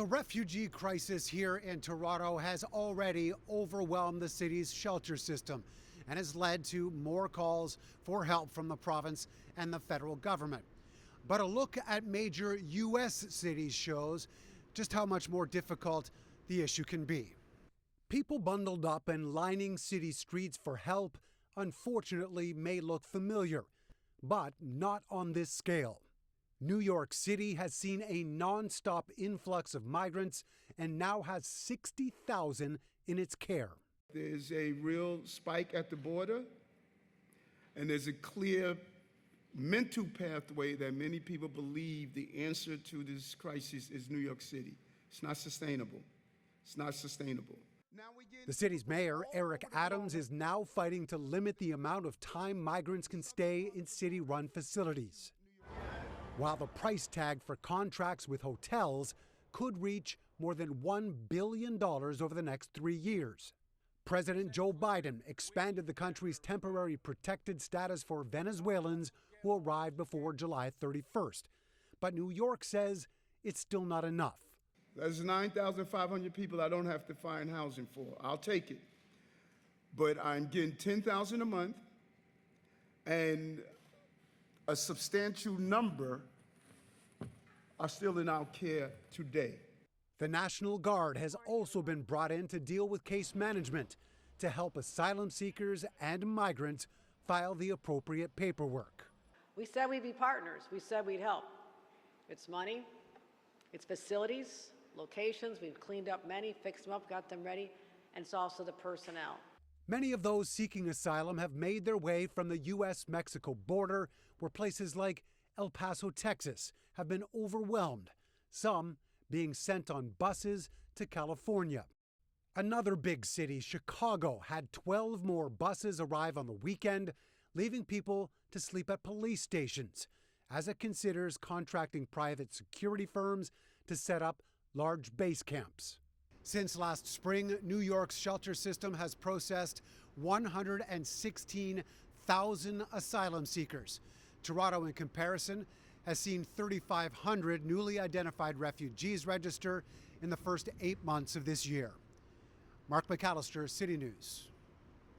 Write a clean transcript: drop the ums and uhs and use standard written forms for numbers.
The refugee crisis here in Toronto has already overwhelmed the city's shelter system and has led to more calls for help from the province and the federal government. But a look at major U.S. cities shows just how much more difficult the issue can be. People bundled up and lining city streets for help, unfortunately, may look familiar, but not on this scale. New York City has seen a non-stop influx of migrants and now has 60,000 in its care. There's a real spike at the border, and there's a clear mental pathway that many people believe the answer to this crisis is New York City. It's not sustainable. It's not sustainable. The city's mayor, Eric Adams, is now fighting to limit the amount of time migrants can stay in city-run facilities, while the price tag for contracts with hotels could reach more than $1 billion over the next 3 years. President Joe Biden expanded the country's temporary protected status for Venezuelans who arrived before July 31st. But New York says it's still not enough. That's 9,500 people I don't have to find housing for. I'll take it. But I'm getting $10,000 a month, and a substantial number are still in our care today. The National Guard has also been brought in to deal with case management to help asylum seekers and migrants file the appropriate paperwork. We said we'd be partners. We said we'd help. It's money, it's facilities, locations. We've cleaned up many, fixed them up, got them ready, and it's also the personnel. Many of those seeking asylum have made their way from the U.S.-Mexico border, where places like El Paso, Texas, have been overwhelmed, some being sent on buses to California. Another big city, Chicago, had 12 more buses arrive on the weekend, leaving people to sleep at police stations, as it considers contracting private security firms to set up large base camps. Since last spring, New York's shelter system has processed 116,000 asylum seekers. Toronto, in comparison, has seen 3,500 newly identified refugees register in the first 8 months of this year. Mark McAllister, City News.